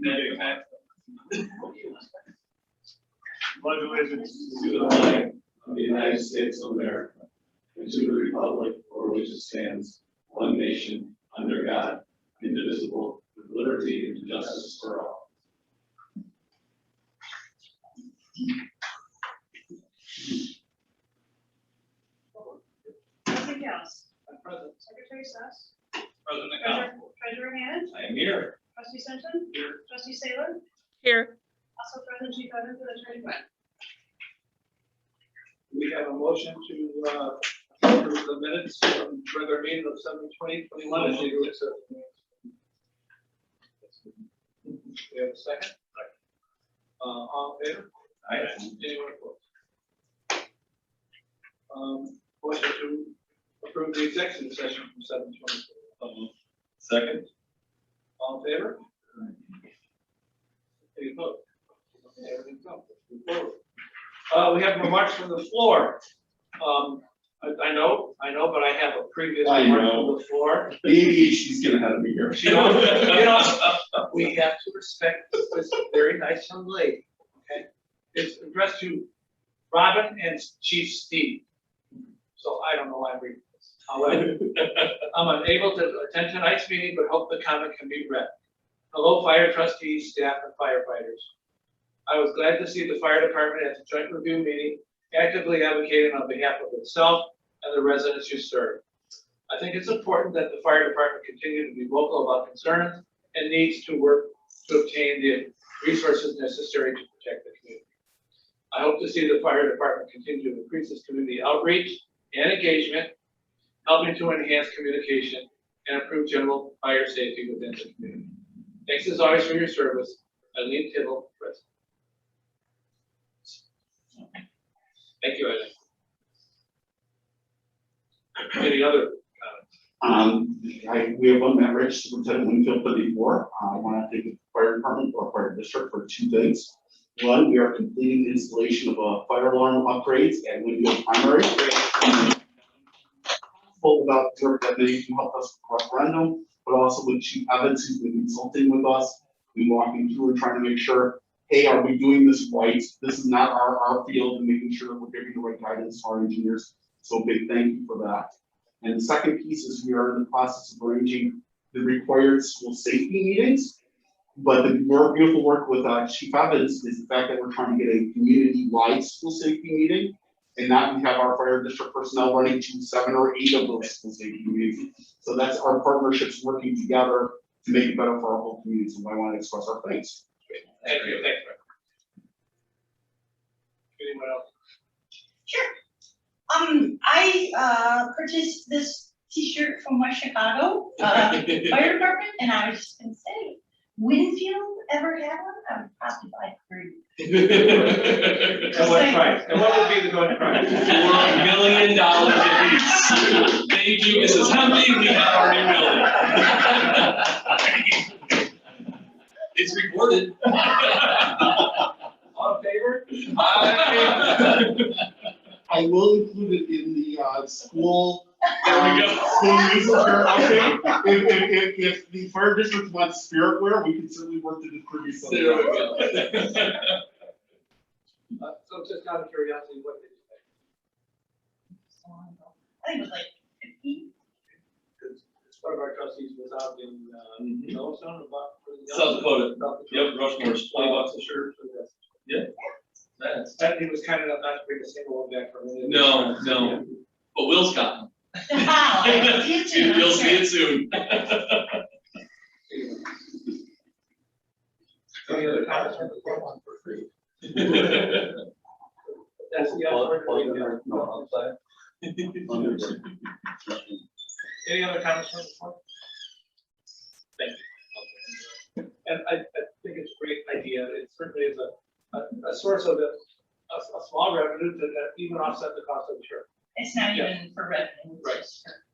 Pledge allegiance to the flag of the United States of America and to the republic for which it stands, one nation, under God, indivisible, with liberty and justice for all. Trustee Gals. Present. Secretary Sass. President Treasurer Hammond. I am here. Trustee Simpson. Here. Trustee Saylor. Here. Also present Chief Evans and Attorney Glenn. We have a motion to approve the minutes from regular meeting of 7/20/21 as you accept. We have a second? All in favor? Aye. Anyone opposed? Motion to approve the executive session from 7/20. Second. All in favor? Any opposed? Okay, everything's up. Move forward. We have remarks from the floor. I know, but I have a previous I remark know. from the floor. Maybe she's gonna have me here. We have to respect this very nice young lady, okay? It's addressed to Robin and Chief Steve. So I don't know why I'm reading this. However, I'm unable to attend tonight's meeting, but hope the comment can be read. Hello, fire trustees, staff, and firefighters. I was glad to see the fire department at the joint review meeting actively advocating on behalf of itself and the residents you serve. I think it's important that the fire department continue to be vocal about concerns and needs to work to obtain the resources necessary to protect the community. I hope to see the fire department continue to increase its community outreach and engagement, helping to enhance communication and improve general fire safety within the community. Thanks as always for your service. Eileen Tittle, President. Thank you, Eileen. Any other comments? We have one member, Superintendent Winfield, put before. I want to thank the fire department or fire district for two things. One, we are completing the installation of a fire alarm upgrades at Winfield Primary. Full about the work that they can help us with the referendum, but also with Chief Evans, who's been consulting with us. We walking through and trying to make sure, hey, are we doing this right? This is not our field, and making sure that we're giving the right guidance to our engineers. So big thank you for that. And the second piece is we are in the process of arranging the required school safety meetings. But the beautiful work with Chief Evans is the fact that we're trying to get a community-wide school safety meeting. And now we have our fire district personnel running to 7 or 8 of those school safety meetings. So that's our partnerships working together to make it better for our whole community. So I want to express our thanks. Thank you. Thank you. Anyone else? Sure. I purchased this T-shirt from West Chicago Fire Department, and I was just gonna say, Winfield ever had one? I would probably buy it for you. And what price? And what would be the going price? $4 million apiece. Thank you, Mrs. Hempy, we have our new building. It's recorded. All in favor? I will include it in the school. There we go. School newsletter update. If the fire district wants spirit wear, we can certainly work to distribute something. There we go. So just out of curiosity, what did you pay? I think it was like 50. Because one of our trustees was out in Yellowstone about. South Dakota. Yep, Rushmore's $20 a shirt. Yeah. That's. And he was kind enough not to bring a single one back from it. No. But Will's got them. You'll see it soon. Any other comments from the floor? One for free. That's the other. Any other comments from the floor? Thank you. And I think it's a great idea. It certainly is a source of a small revenue that even offset the cost of the shirt. It's not even for revenue. Right.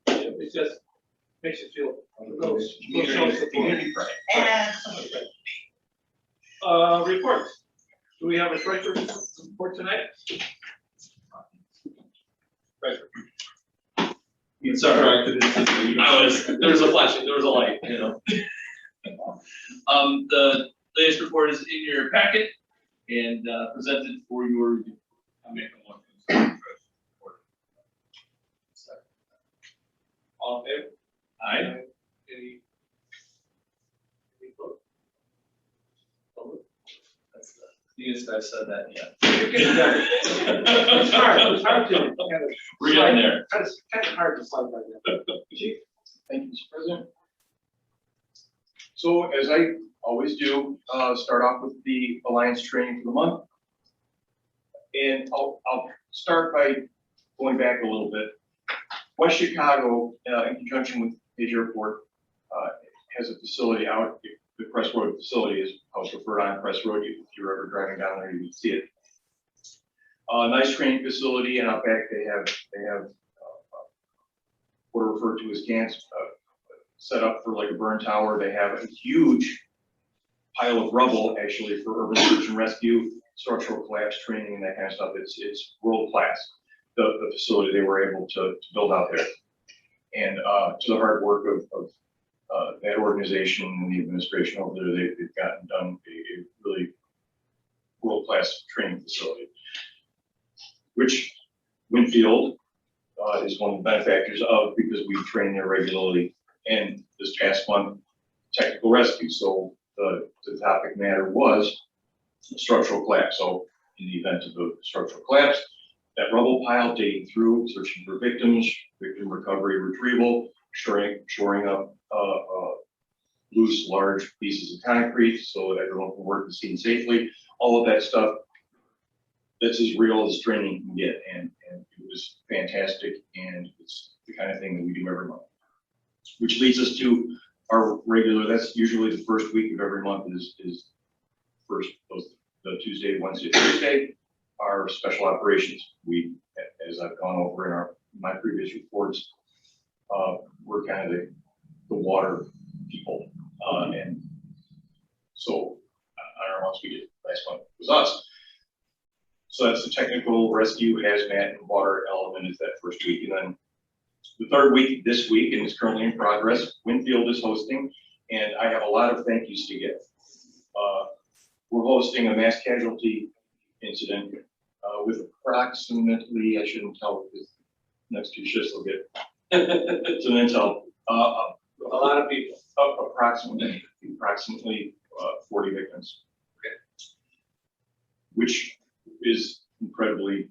It just makes you feel a little show support. Absolutely. Reports. Do we have a treasurer report tonight? Treasurer. Sorry, there was a flashing, there was a light, you know. The latest report is in your packet and presented for your review. I'll make a motion. All in favor? Aye. Any opposed? That's the easiest I've said that yet. It's hard to kind of. We're getting there. It's kind of hard to slide like that. Chief? Thank you, Mr. President. So as I always do, start off with the Alliance training for the month. And I'll start by going back a little bit. West Chicago, in conjunction with Page Airport, has a facility out, the Press Road facility is house referred on Press Road. If you're ever driving down there, you would see it. Nice training facility, and out back they have what are referred to as camps, set up for like a burn tower. They have a huge pile of rubble actually for urban search and rescue, structural collapse training, and that kind of stuff. It's world class. The facility they were able to build out there, and to the hard work of that organization and the administration over there, they've gotten done a really world class training facility, which Winfield is one of the benefactors of, because we train there regularly. And this past month, technical rescue. So the topic matter was structural collapse. So in the event of a structural collapse, that rubble pile, digging through, searching for victims, victim recovery, retrieval, shoring up loose, large pieces of concrete so that everyone can work the scene safely. All of that stuff, that's as real as training can get, and it was fantastic, and it's the kind of thing that we do every month. Which leads us to our regular, that's usually the first week of every month is the Tuesday, Wednesday, Thursday, our special operations. We, as I've gone over in my previous reports, we're kind of the water people. And so I don't know what else we did last month, it was us. So that's the technical rescue, hazmat, and water element is that first week. And then the third week this week, and it's currently in progress, Winfield is hosting, and I have a lot of thank yous to give. We're hosting a mass casualty incident with approximately, I shouldn't tell because next two shifts will get some intel. A lot of people. Approximately 40 victims. Okay. Which is incredibly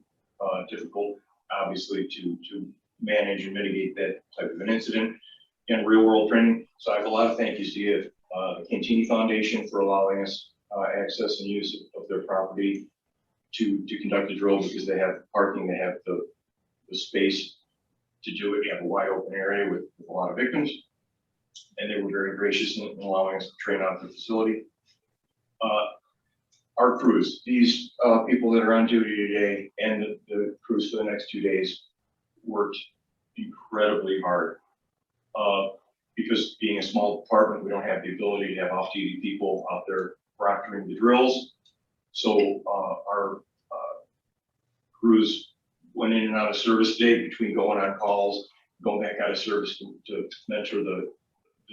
difficult, obviously, to manage and mitigate that type of an incident in real world training. So I have a lot of thank yous to give. The Cantini Foundation for allowing us access and use of their property to conduct the drill, because they have parking, they have the space to do it. You have a wide open area with a lot of victims. And they were very gracious in allowing us to train out the facility. Our crews, these people that are on duty today and the crews for the next 2 days worked incredibly hard. Because being a small department, we don't have the ability to have off-duty people out there proctoring the drills. So our crews went in and out of service today between going on calls, going back out of service to mentor the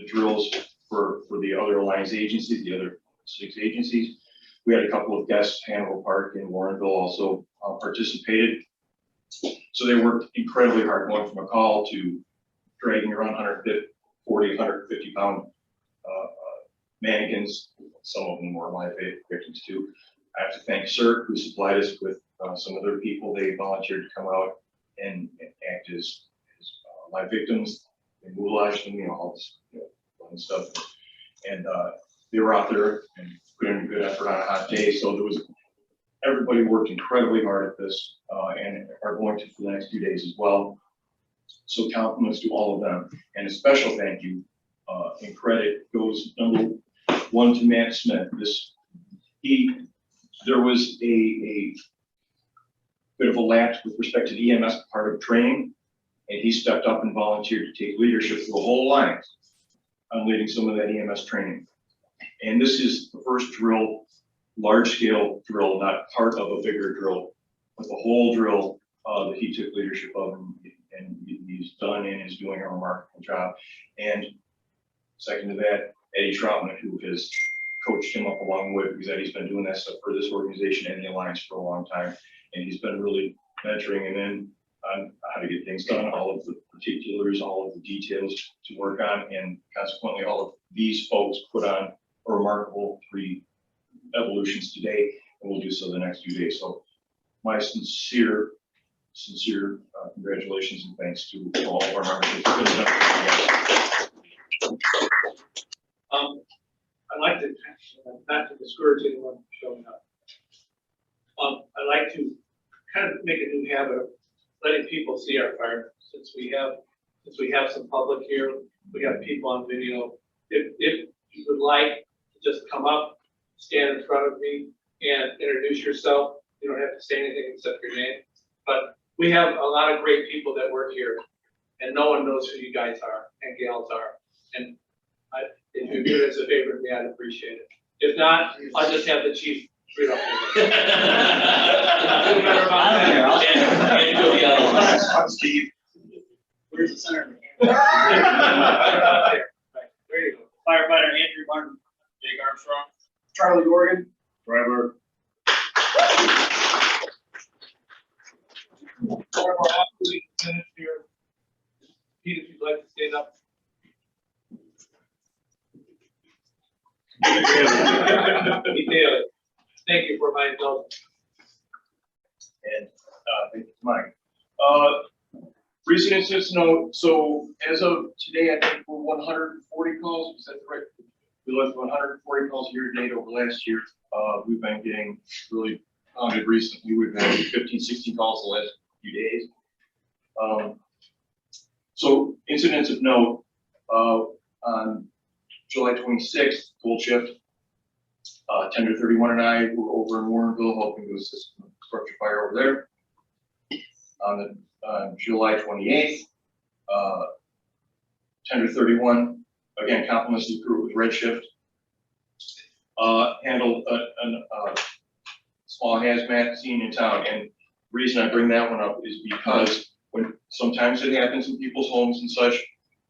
drills for the other Alliance agencies, the other 6 agencies. We had a couple of guests, Hannibal Park and Warrenville also participated. So they worked incredibly hard, going from a call to dragging around 140, 150 pound mannequins. Some of them were live victims too. I have to thank CERT, who supplied us with some of their people. They volunteered to come out and act as live victims. They mobilized them, all this fun stuff. And they were out there and put in a good effort on a hot day. So everybody worked incredibly hard at this and are going to for the next 2 days as well. So compliments to all of them. And a special thank you and credit goes number 1 to Matt Smith. There was a bit of a lapse with respect to the EMS part of training, and he stepped up and volunteered to take leadership for the whole Alliance on leading some of that EMS training. And this is the first drill, large-scale drill, not part of a bigger drill, but the whole drill that he took leadership of, and he's done and is doing a remarkable job. And second to that, Eddie Troutman, who has coached him up along the way because Eddie's been doing that stuff for this organization and the Alliance for a long time. And he's been really mentoring him in on how to get things done, all of the particulars, all of the details to work on, and consequently, all of these folks put on a remarkable 3 evolutions today, and we'll do so the next few days. So my sincere congratulations and thanks to all of our members. I'd like to, not to discourage anyone from showing up. I'd like to kind of make a new habit of letting people see our firemen. Since we have some public here, we have people on video. If you would like to just come up, stand in front of me and introduce yourself. You don't have to say anything except your name, but we have a lot of great people that work here and no one knows who you guys are and gals are. And if you do it as a favor to me, I'd appreciate it. If not, I'll just have the chief read off. Feel better about that. And go the other one. I'm Steve. Where's the center? Right there. Right, there you go. Firefighter Andrew Martin, Jake Armstrong. Charlie Gorgon. Driver. One of our operating minutes here. Pete, if you'd like to stand up. He did. Thank you for my indulgence. And thank you, Mike. Recent incidents, no, so as of today, I think we're 140 calls, is that right? We left 140 calls year to date over last year. We've been getting really pounded recently. We've had 15, 16 calls the last few days. So incidents of note, on July 26th, cold shift, Tender 31 and I were over in Warrenville helping to assist in the structure fire over there. On July 28th, Tender 31, again, compliments the crew with red shift, handled a small hazmat scene in town. And the reason I bring that one up is because when sometimes it happens in people's homes and such,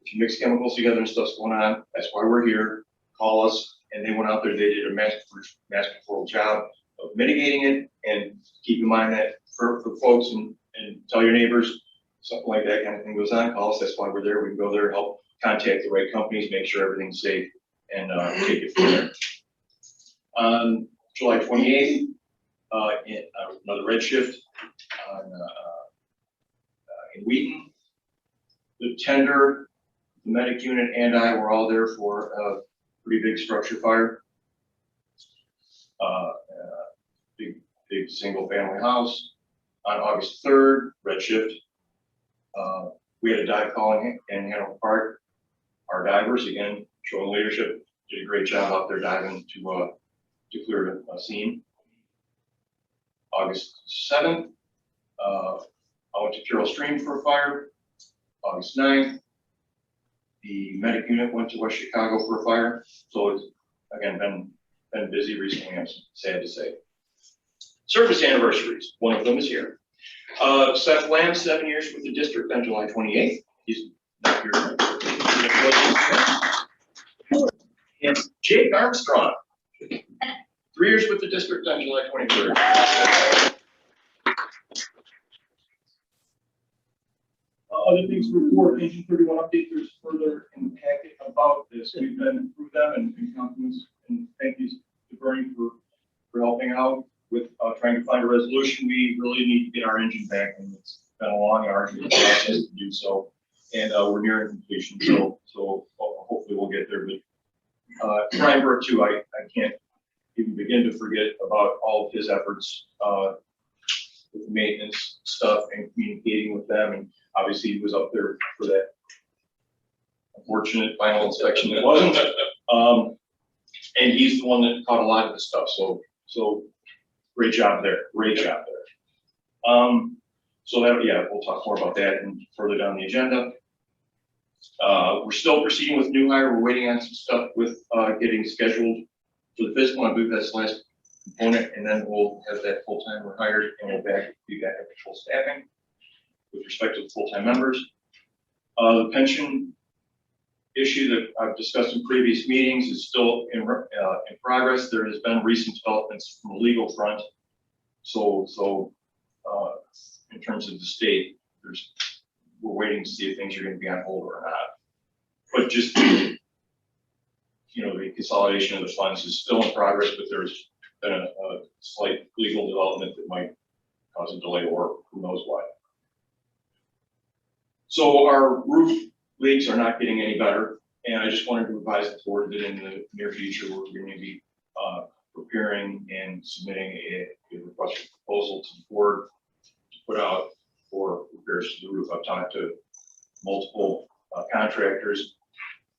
if you mix chemicals together and stuff's going on, that's why we're here. Call us. And they went out there, they did a master control job of mitigating it. And keep in mind that for folks and tell your neighbors, something like that kind of thing goes on, call us. That's why we're there. We can go there, help contact the right companies, make sure everything's safe, and take it from there. On July 28th, another red shift in Wheaton. The tender, the medic unit, and I were all there for a pretty big structure fire. Big single family house. On August 3rd, red shift. We had a dive call in Hanover Park. Our divers, again, showing leadership, did a great job out there diving to clear a scene. August 7th, I went to Carroll Stream for a fire. August 9th, the medic unit went to West Chicago for a fire. So it's, again, been busy recently, I'm sad to say. Service anniversaries, one of them is here. Seth Lamb, 7 years with the district on July 28th. He's not here. And Jake Armstrong, 3 years with the district on July 23rd. Other things to report, Engine 31 update, there's further in the packet about this. We've been through them and compliments and thank you to Bernie for helping out with trying to find a resolution. We really need to get our engine back, and it's been a long, arduous process to do so. And we're nearing completion, so hopefully we'll get there. But Brian Burke too, I can't even begin to forget about all of his efforts with the maintenance stuff and communicating with them. And obviously he was up there for that unfortunate final inspection that wasn't. And he's the one that caught a lot of the stuff. So great job there. Great job there. So that, yeah, we'll talk more about that and further down the agenda. We're still proceeding with new hire. We're waiting on some stuff with getting scheduled for the physical. I believe that's the last component, and then we'll have that full-timer hired and we'll be back at full staffing with respect to the full-time members. The pension issue that I've discussed in previous meetings is still in progress. There has been recent developments from the legal front. So in terms of the state, we're waiting to see if things are going to be on hold or not. But just, the consolidation of the funds is still in progress, but there's been a slight legal development that might cause a delay or who knows what. So our roof leaks are not getting any better, and I just wanted to advise the board that in the near future, we're going to be preparing and submitting a request for proposal to the board to put out for repairs to the roof. I've talked to multiple contractors.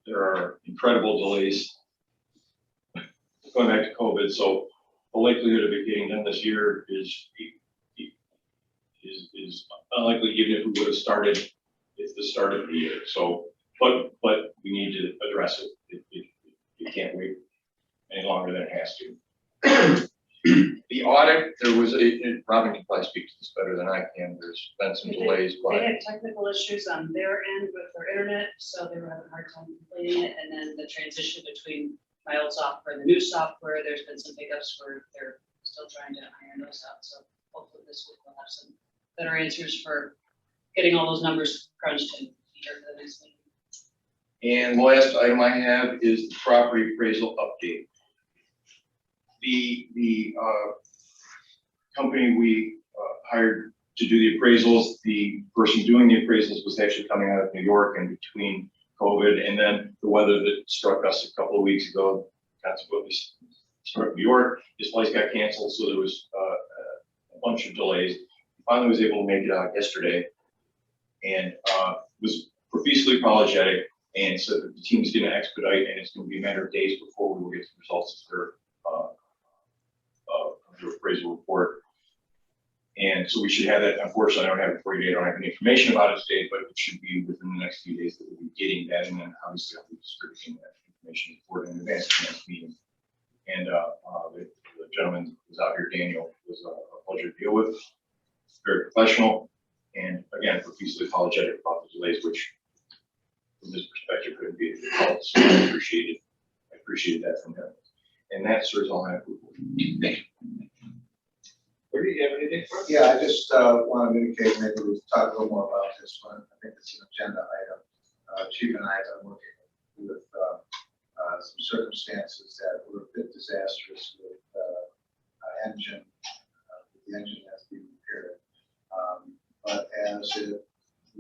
There are incredible delays going back to COVID, so the likelihood of it getting done this year is unlikely, even if we would have started at the start of the year. So, but we need to address it. It can't wait any longer than it has to. The audit, there was Robin can probably speak to this better than I can. There's been some delays, They but had technical issues on their end with their internet, so they were having a hard time completing it. And then the transition between my old software and the new software, there's been some hiccups where they're still trying to iron those out. So hopefully this week we'll have some better answers for getting all those numbers crunched and here for the next meeting. and the last item I have is the property appraisal update. The company we hired to do the appraisals, the person doing the appraisals was actually coming out of New York, and between COVID and then the weather that struck us a couple of weeks ago, consequently struck New York, his flights got canceled, so there was a bunch of delays. Finally was able to make it out yesterday, and was profusely apologetic and said that the team's going to expedite, and it's going to be a matter of days before we will get the results of their appraisal report. And so we should have that. Unfortunately, I don't have it for you today. I don't have any information about it today, but it should be within the next few days that we'll be getting that, and then obviously I'll be distributing that information for in advance of the next meeting. And the gentleman who was out here, Daniel, was a pleasure to deal with. Very professional, and again, profusely apologetic about the delays, which from his perspective couldn't be helped. So I appreciated that from him. And that serves all I have. Where do you have anything for us? Yeah, I just want to indicate, maybe we'll talk a little more about this one. I think it's an agenda item. Chief and I have been working with some circumstances that were a bit disastrous with engine. The engine has to be repaired. But as it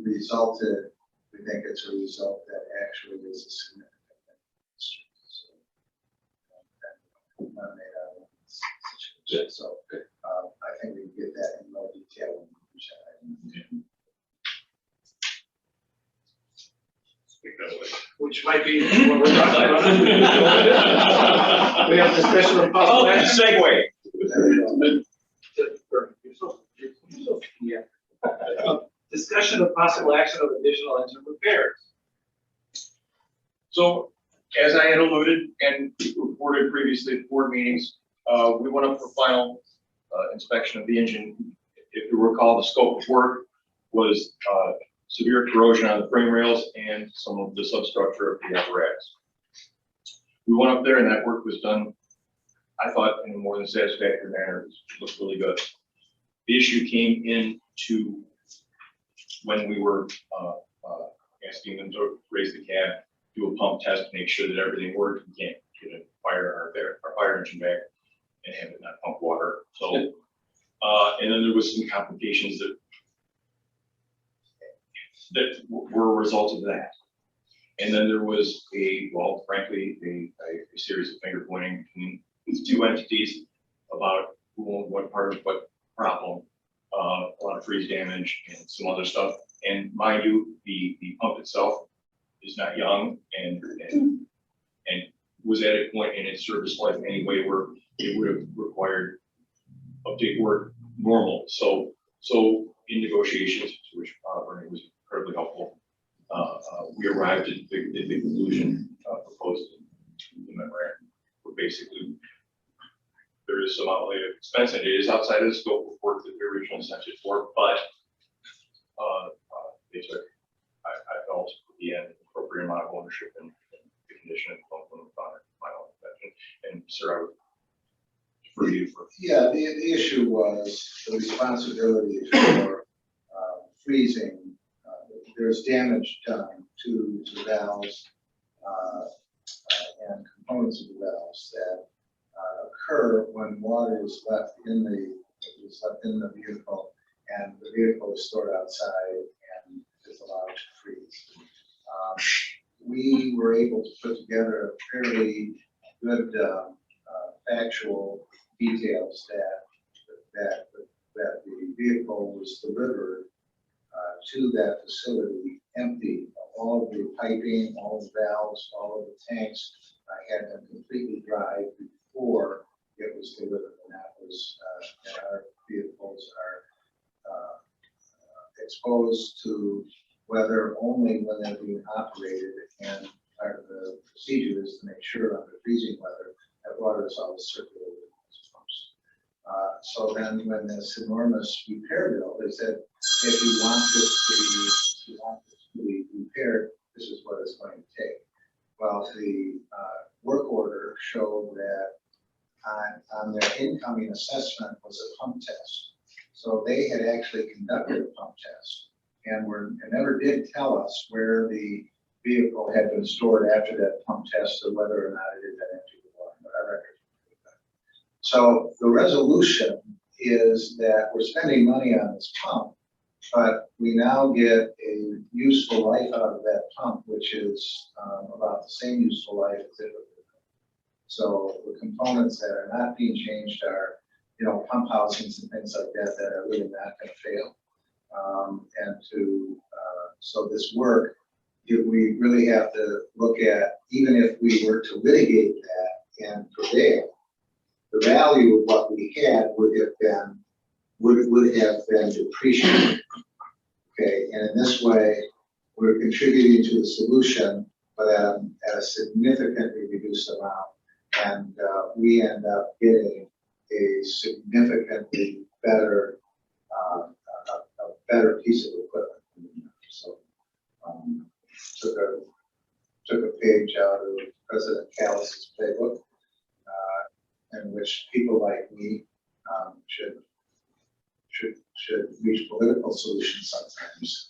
resulted, we think it's a result that actually is a significant industry. So, not made out of it. So I think we can get that in more detail when we present. Which might be what we're talking about. We have discussion of possible action. Segue. Yeah. Discussion of possible action of additional engine repairs. So, as I had alluded and reported previously at board meetings, we went up for final inspection of the engine. If you recall, the scope of work was severe corrosion on the frame rails and some of the substructure of the apparatus. We went up there and that work was done, I thought, in a more than satisfactory manner. It looked really good. The issue came into when we were asking them to raise the cab, do a pump test, make sure that everything worked. We can't get a our fire engine back and have it not pump water. So, and then there was some complications that were a result of that. And then there was frankly, a series of finger pointing between these two entities about who owned what part of what problem, a lot of freeze damage and some other stuff. And mind you, the pump itself is not young and was at a point in its service life anyway where it would have required update work normal. So in negotiations, which Bernie was incredibly helpful, we arrived at the conclusion proposed in the memorandum. Where basically there is some outlay of expense, and it is outside of the scope of work that we originally sent it for, but they took, I felt, at the end, appropriate appropriate amount of ownership and the condition of the final inspection. And sir, I would for you for. Yeah, the issue was the responsibility for freezing. There's damage done to the valves and components of the valves that occur when water is left in the vehicle, and the vehicle is stored outside and is allowed to freeze. We were able to put together a fairly good factual details that the vehicle was delivered to that facility empty of all of the piping, all the valves, all of the tanks had been completely dried before it was delivered, and that was and our vehicles are exposed to weather only when they're being operated, and part of the procedure is to make sure under freezing weather that water is always circulated. So then when this enormous repair bill, they said, if you want this to be repaired, this is what it's going to take. Well, the work order showed that on their incoming assessment was a pump test. So they had actually conducted a pump test and never did tell us where the vehicle had been stored after that pump test or whether or not it had been emptied of water. But our records. So the resolution is that we're spending money on this pump, but we now get a useful life out of that pump, which is about the same useful life as it would be. So the components that are not being changed are, pump housings and things like that that are really not going to fail. So this work, we really have to look at, even if we were to litigate that and prevail, the value of what we had would have been depreciated. Okay, and in this way, we're contributing to the solution, but at a significantly reduced amount, and we end up getting a significantly better, a better piece of equipment. So, took a page out of President Callis's playbook, in which people like me should reach political solutions sometimes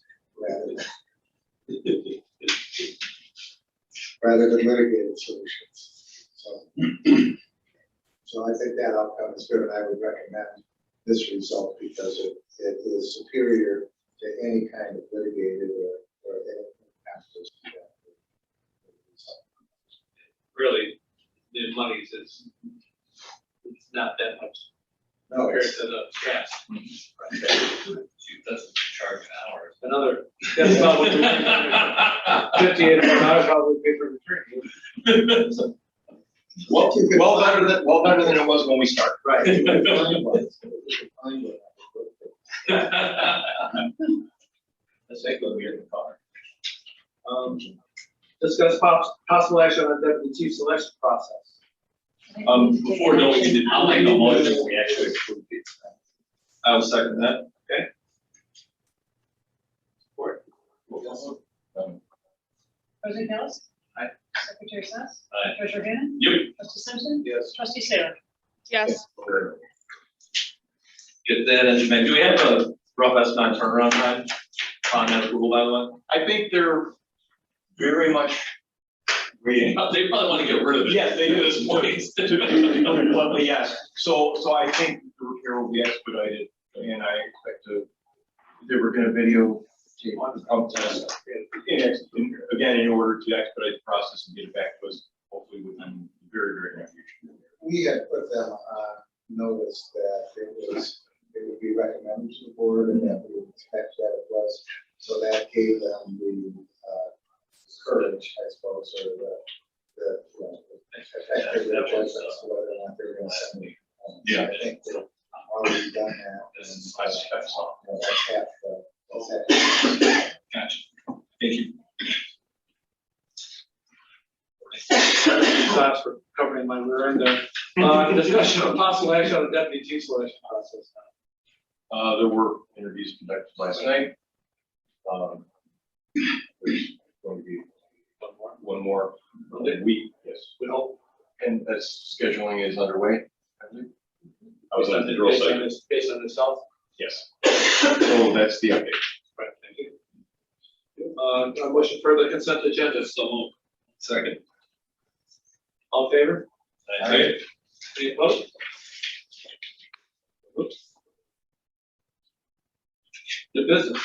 rather than litigated solutions. So I think that outcome is good, and I would recommend this result because it is superior to any kind of litigated or any competition. Really, the money's, it's not that much No, compared it's, to the gas. Shoot, that's a charge hours. Another, that's about what we $58 probably pay for the tree. Well better than it was when we started. Right. Let's take a look here in the car. Discuss possible action on the deputy chief selection process. Before going into, I'll make a motion, we actually approved it. I will second that. Okay. Support. President Ellis? Aye. Secretary Sass? Aye. Treasurer Gannen? Yep. Trustee Simpson? Yes. Trustee Saylor? Yes. Get that in, man. Do we have a rough estimate on turnaround time on that approval, by the way? I think they're very much waiting. They probably want to get rid of it. Yes, they do. At this point. But yes, so I think the repair will be expedited, and I expect they were gonna video tape the pump test. Again, in order to expedite the process and get it back to us, hopefully within very, very near future. we had put them on notice that it would be recommended to the board and that we would expect that it was. So that gave them the courage, I suppose, or the effective judgment as to whether or not they're going to send me. Yeah. I think they've already done that. I suspect so. That's half the. Gotcha. Thank you. Thanks for covering my rear end there. Discussion of possible action on the deputy chief selection process. There were interviews conducted last night. Which is going to be one more week, yes. We hope. And that's scheduling is underway, I believe. I was on the drill Based on site. this- Based on itself. Yes. So that's the update. Right, thank you. A motion for the consent agenda. So moved. Second. All in favor? Aye. Any opposed? Oops. The business.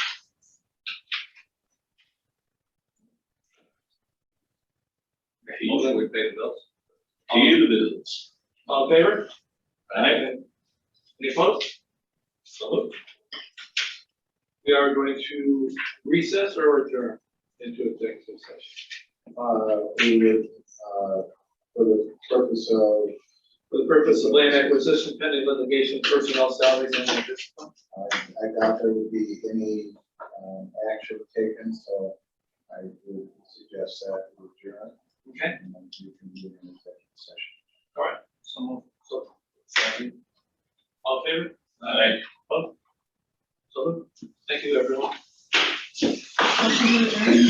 Motion, we pay the bills. To you, the business. All in favor? Aye. Any opposed? So moved. We are going to recess or adjourn into executive session. We would, for the purpose of, For the purpose of land acquisition, pending litigation, personnel salaries, and discipline. I doubt there would be any, action taken, so I would suggest that we adjourn. Okay. And then you can move in executive session. All right. So moved. So, second. All in favor? Aye. Opposed? So moved. Thank you, everyone. Motion to adjourn.